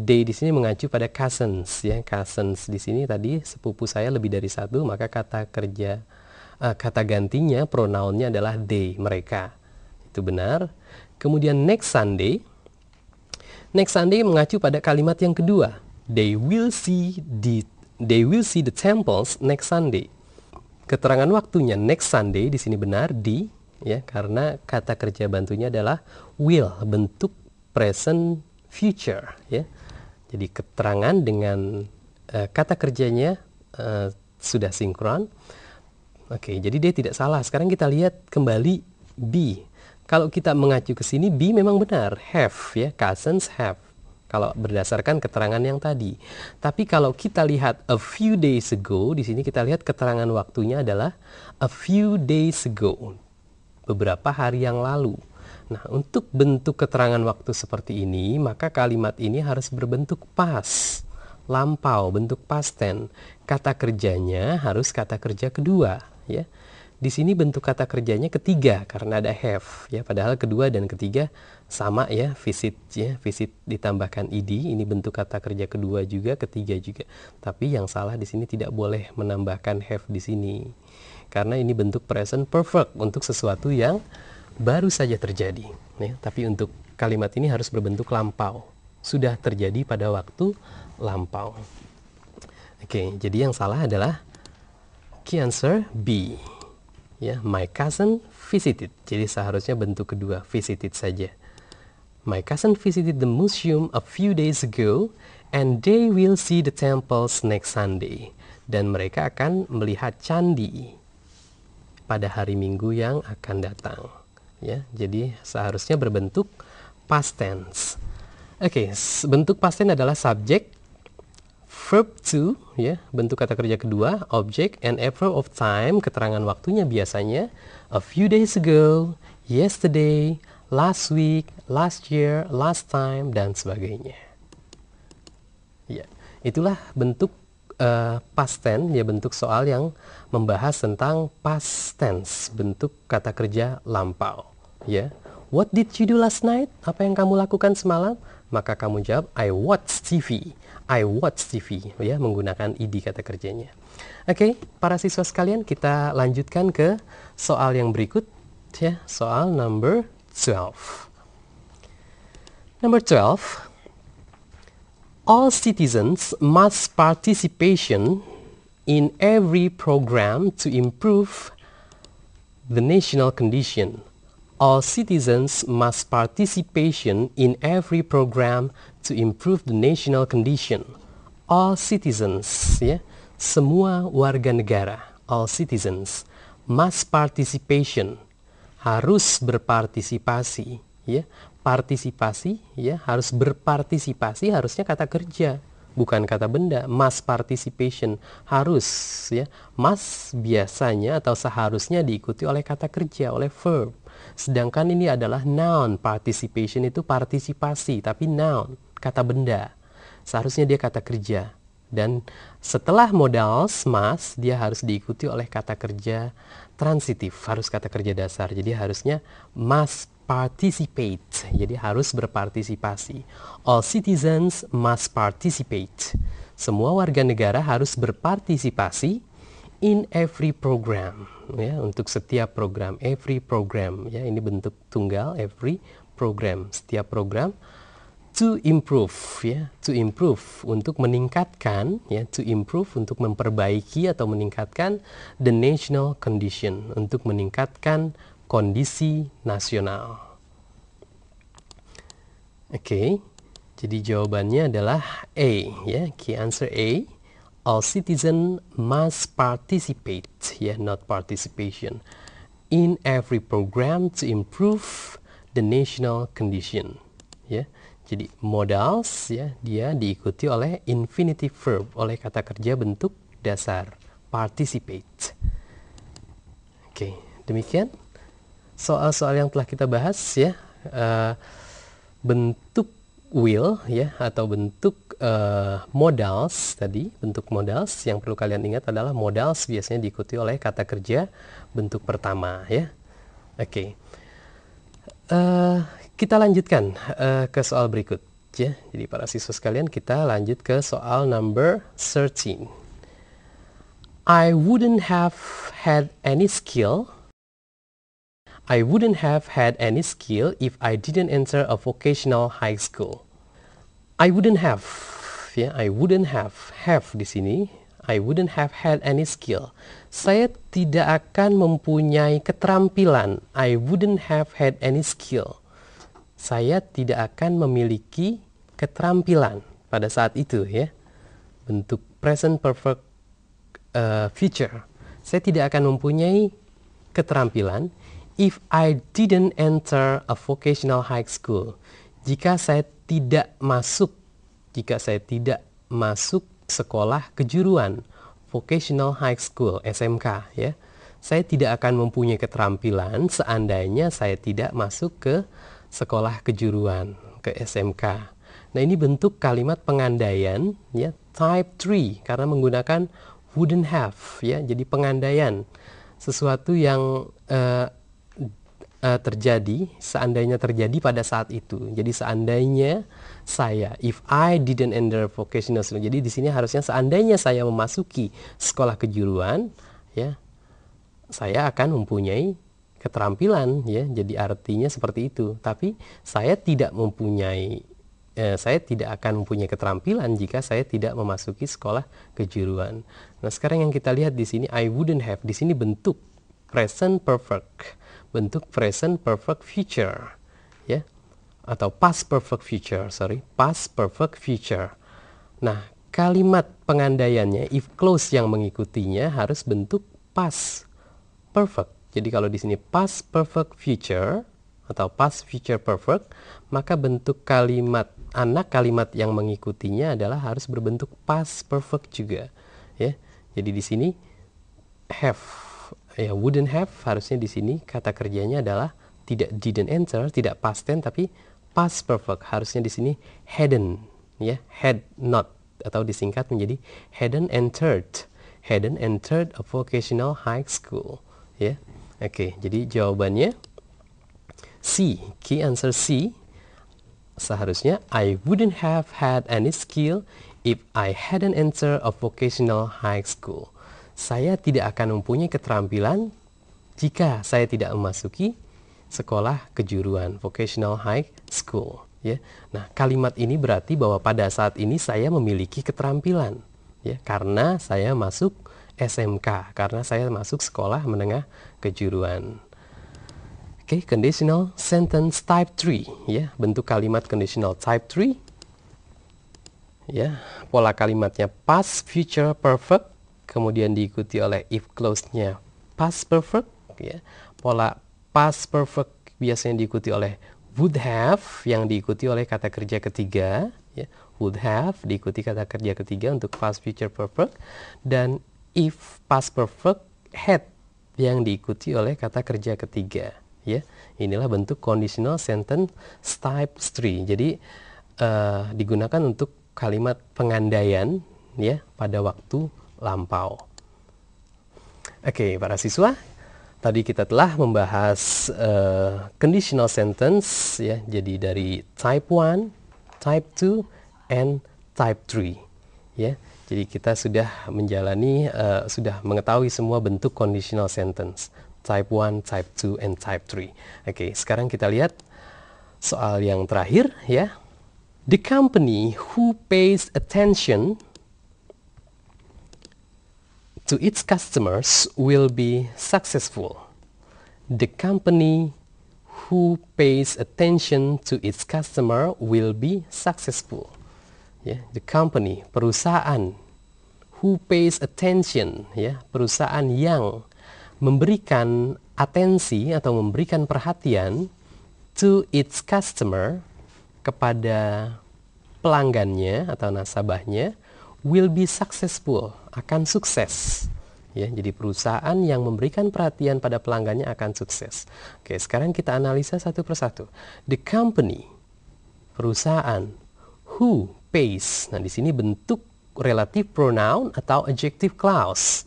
di sini mengacu pada cousins. Ya, cousins di sini tadi sepupu saya lebih dari satu, maka kata gantinya pronounnya adalah they, mereka. Itu benar. Kemudian next Sunday mengacu pada kalimat yang kedua. They will see the temples next Sunday. Keterangan waktunya next Sunday di sini benar di, ya, karena kata kerja bantunya adalah will, bentuk present future, ya. Jadi keterangan dengan kata kerjanya sudah sinkron. Oke, jadi dia tidak salah. Sekarang kita lihat kembali be. Kalau kita mengacu ke sini, be memang benar, have, ya, cousins have. Kalau berdasarkan keterangan yang tadi. Tapi kalau kita lihat a few days ago, di sini kita lihat keterangan waktunya adalah a few days ago, beberapa hari yang lalu. Nah, untuk bentuk keterangan waktu seperti ini, maka kalimat ini harus berbentuk past, lampau, bentuk past tense. Kata kerjanya harus kata kerja kedua, ya. Di sini bentuk kata kerjanya ketiga karena ada have, ya, padahal kedua dan ketiga sama, ya, visit, ya, visit ditambahkan ed, ini bentuk kata kerja kedua juga, ketiga juga. Tapi yang salah di sini tidak boleh menambahkan have di sini. Karena ini bentuk present perfect untuk sesuatu yang baru saja terjadi, ya. Tapi untuk kalimat ini harus berbentuk lampau, sudah terjadi pada waktu lampau. Oke, jadi yang salah adalah key answer B. Ya, my cousin visited. Jadi seharusnya bentuk kedua, visited saja. My cousin visited the museum a few days ago and they will see the temples next Sunday. Dan mereka akan melihat candi pada hari Minggu yang akan datang. Ya, jadi seharusnya berbentuk past tense. Oke, bentuk past tense adalah subject, verb to, ya, bentuk kata kerja kedua, object, and adverb of time, keterangan waktunya biasanya a few days ago, yesterday, last week, last year, last time, dan sebagainya. Ya, itulah bentuk past tense, ya, bentuk soal yang membahas tentang past tense, bentuk kata kerja lampau, ya. What did you do last night? Apa yang kamu lakukan semalam? Maka kamu jawab I watched TV. I watch TV, ya, menggunakan ed kata kerjanya. Oke, para siswa sekalian, kita lanjutkan ke soal yang berikut, ya, soal number 12. Number 12, all citizens must participation in every program to improve the national condition. All citizens must participation in every program to improve the national condition. All citizens, ya, semua warga negara, all citizens, must participation, harus berpartisipasi, ya, partisipasi, ya, harus berpartisipasi, harusnya kata kerja, bukan kata benda. Must participation, harus, ya, must biasanya atau seharusnya diikuti oleh kata kerja, oleh verb. Sedangkan ini adalah noun, participation itu partisipasi, tapi noun, kata benda. Seharusnya dia kata kerja. Dan setelah modals must, dia harus diikuti oleh kata kerja transitif, harus kata kerja dasar. Jadi harusnya must participate, jadi harus berpartisipasi. All citizens must participate. Semua warga negara harus berpartisipasi in every program, ya, untuk setiap program, every program, ya, ini bentuk tunggal, every program, setiap program. To improve, ya, to improve, untuk meningkatkan, ya, to improve, untuk memperbaiki atau meningkatkan the national condition, untuk meningkatkan kondisi nasional. Oke, jadi jawabannya adalah A, ya, key answer A. All citizens must participate, ya, not participation, in every program to improve the national condition, ya. Jadi modals, ya, dia diikuti oleh infinitive verb, oleh kata kerja bentuk dasar, participate. Oke, demikian soal-soal yang telah kita bahas, ya. bentuk will ya, atau bentuk modals tadi, bentuk modals yang perlu kalian ingat adalah modals biasanya diikuti oleh kata kerja bentuk pertama ya. Oke. Kita lanjutkan ke soal berikut ya. Jadi para siswa sekalian, kita lanjut ke soal number 13. I wouldn't have had any skill if I didn't enter a vocational high school. I wouldn't have di sini. I wouldn't have had any skill. Saya tidak akan mempunyai keterampilan. I wouldn't have had any skill. Saya tidak akan memiliki keterampilan pada saat itu ya. Bentuk present perfect future. Saya tidak akan mempunyai keterampilan if I didn't enter a vocational high school. Jika saya tidak masuk sekolah kejuruan, vocational high school, SMK ya. Saya tidak akan mempunyai keterampilan seandainya saya tidak masuk ke sekolah kejuruan, ke SMK. Nah, ini bentuk kalimat pengandaian ya, type 3 karena menggunakan wouldn't have ya. Jadi pengandaian sesuatu yang terjadi, seandainya terjadi pada saat itu. Jadi seandainya saya, if I didn't enter vocational school. Jadi di sini harusnya seandainya saya memasuki sekolah kejuruan, ya, saya akan mempunyai keterampilan, ya. Jadi artinya seperti itu. Tapi saya tidak mempunyai, saya tidak akan mempunyai keterampilan jika saya tidak memasuki sekolah kejuruan. Nah, sekarang yang kita lihat di sini I wouldn't have. Di sini bentuk present perfect. Bentuk present perfect future, ya, atau past perfect future, past perfect future. Nah, kalimat pengandaiannya if clause yang mengikutinya harus bentuk past perfect. Jadi kalau di sini past perfect future atau past future perfect, maka bentuk kalimat anak kalimat yang mengikutinya adalah harus berbentuk past perfect juga, ya. Jadi di sini have, ya, wouldn't have, harusnya di sini kata kerjanya adalah tidak didn't enter, tidak past tense tapi past perfect. Harusnya di sini hadn't, ya, had not, atau disingkat menjadi hadn't entered a vocational high school, ya. Oke, jadi jawabannya C, key answer C. Seharusnya I wouldn't have had any skill if I hadn't entered a vocational high school. Saya tidak akan mempunyai keterampilan jika saya tidak memasuki sekolah kejuruan, vocational high school, ya. Nah, kalimat ini berarti bahwa pada saat ini saya memiliki keterampilan, ya, karena saya masuk SMK, karena saya masuk sekolah menengah kejuruan. Oke, conditional sentence type 3, ya, bentuk kalimat conditional type 3, ya, pola kalimatnya past future perfect, kemudian diikuti oleh if clause-nya past perfect, ya. Pola past perfect biasanya diikuti oleh would have yang diikuti oleh kata kerja ketiga, ya. Would have diikuti kata kerja ketiga untuk past future perfect, dan if past perfect had yang diikuti oleh kata kerja ketiga, ya. Inilah bentuk conditional sentence type 3. Jadi digunakan untuk kalimat pengandaian, ya, pada waktu lampau. Oke, para siswa, tadi kita telah membahas conditional sentence, ya. Jadi dari type 1, type 2, and type 3, ya. Jadi kita sudah menjalani, sudah mengetahui semua bentuk conditional sentence, type 1, type 2, and type 3. Oke, sekarang kita lihat soal yang terakhir, ya. The company who pays attention to its customers will be successful. The company who pays attention to its customer will be successful. Ya, the company, perusahaan, who pays attention, ya, perusahaan yang memberikan atensi atau memberikan perhatian to its customer, kepada pelanggannya atau nasabahnya, will be successful, akan sukses, Ya, jadi perusahaan yang memberikan perhatian pada pelanggannya akan sukses. Oke, sekarang kita analisa satu persatu. The company, perusahaan, who pays. Nah, di sini bentuk relative pronoun atau adjective clause.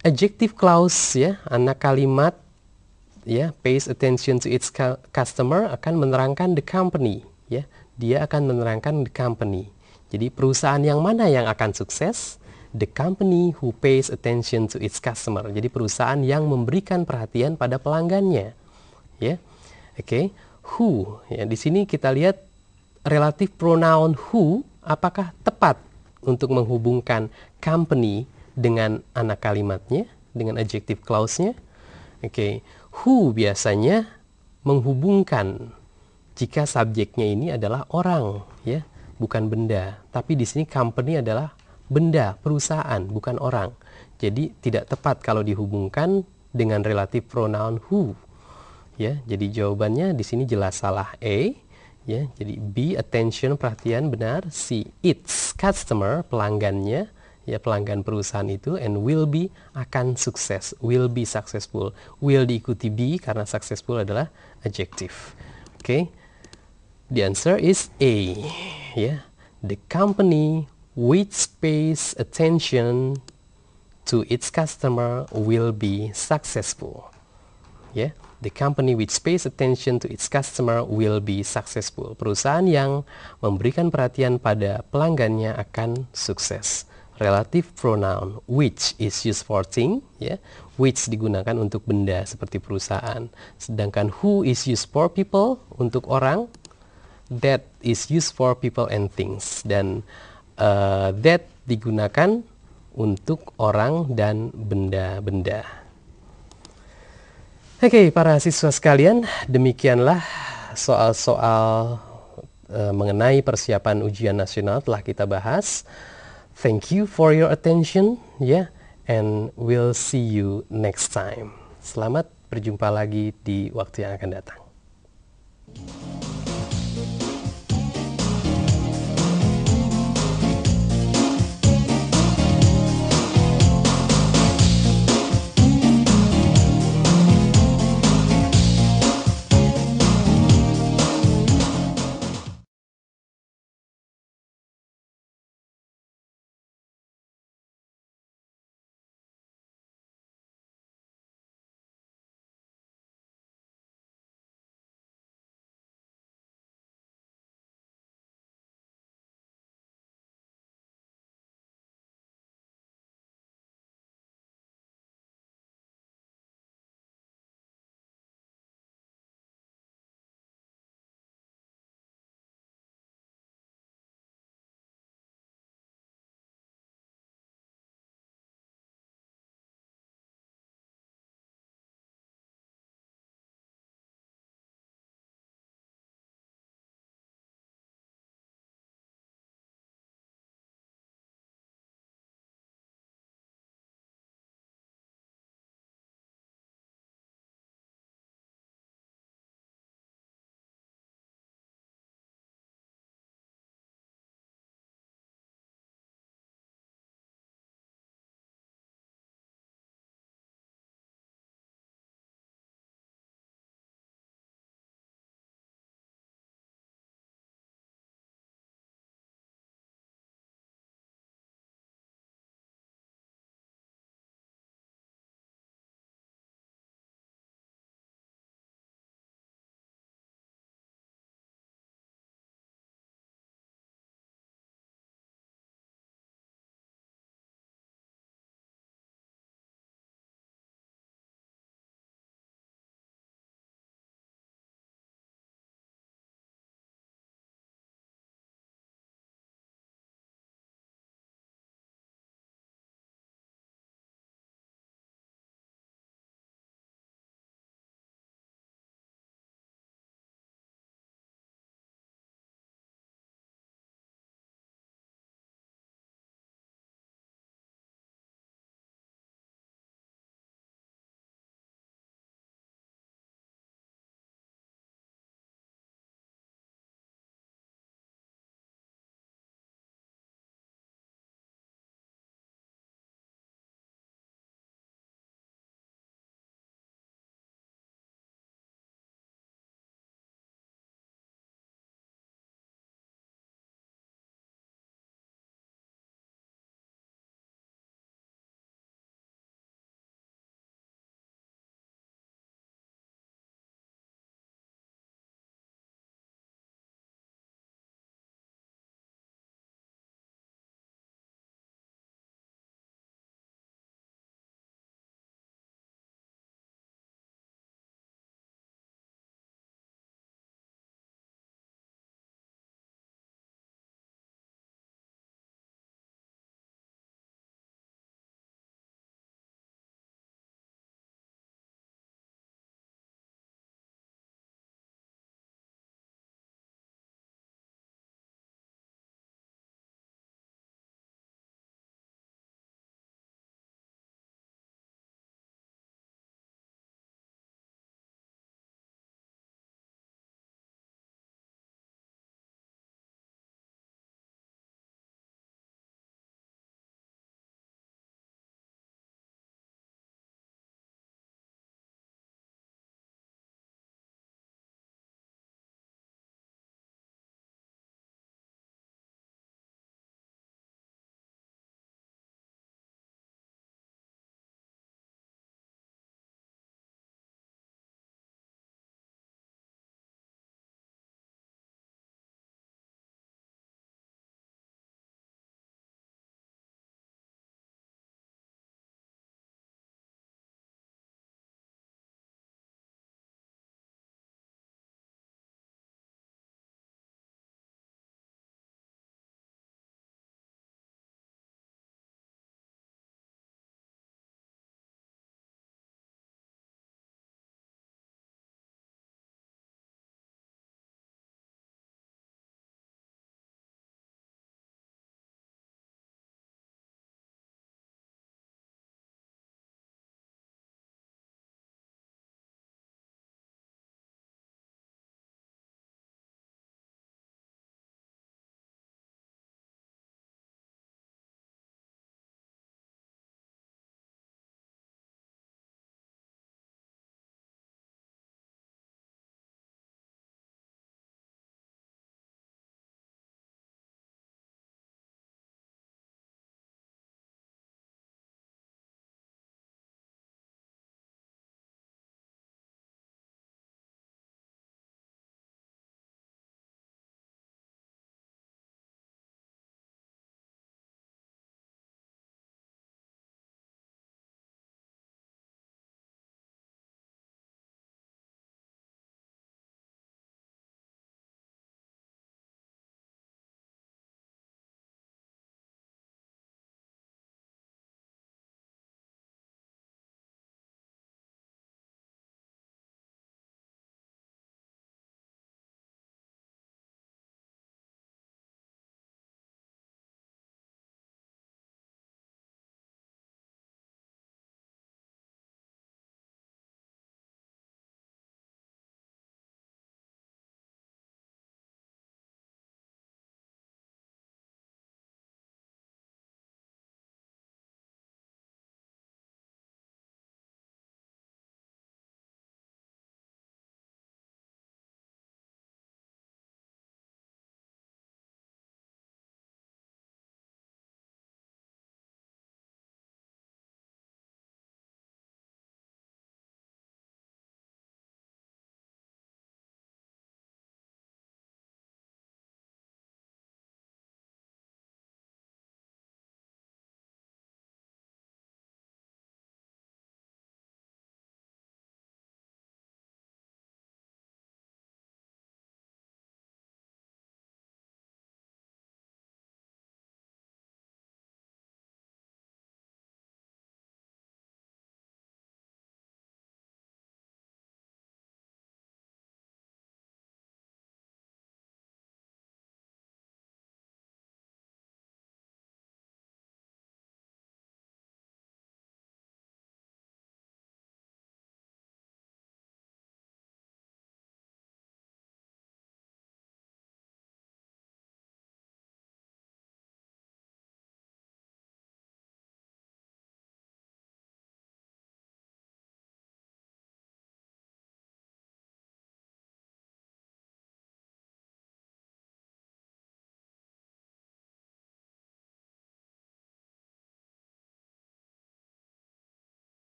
Adjective clause ya, anak kalimat ya, pays attention to its customer akan menerangkan the company ya. Dia akan menerangkan the company. Jadi perusahaan yang mana yang akan sukses? The company who pays attention to its customer. Jadi perusahaan yang memberikan perhatian pada pelanggannya. Ya. Oke. Who. Ya, di sini kita lihat relative pronoun who apakah tepat untuk menghubungkan company dengan anak kalimatnya, dengan adjective clause-nya. Oke. Who biasanya menghubungkan jika subjeknya ini adalah orang, ya, bukan benda. Tapi di sini company adalah benda, perusahaan, bukan orang. Jadi tidak tepat kalau dihubungkan dengan relative pronoun who. Ya, jadi jawabannya di sini jelas salah A. Ya, jadi B, attention, perhatian, benar. C, its customer, pelanggannya, ya, pelanggan perusahaan itu, and will be, akan sukses, will be successful. Will diikuti be karena successful adalah adjective. Oke. The answer is A. Ya, the company which pays attention to its customer will be successful. Ya, the company which pays attention to its customer will be successful. Perusahaan yang memberikan perhatian pada pelanggannya akan sukses. Relative pronoun which is used for thing, ya, which digunakan untuk benda seperti perusahaan. Sedangkan who is used for people, untuk orang. That is used for people and things. Dan that digunakan untuk orang dan benda-benda. Oke, para siswa sekalian, demikianlah soal-soal mengenai persiapan ujian nasional telah kita bahas. Thank you for your attention, ya, and we'll see you next time. Selamat berjumpa lagi di waktu yang akan datang.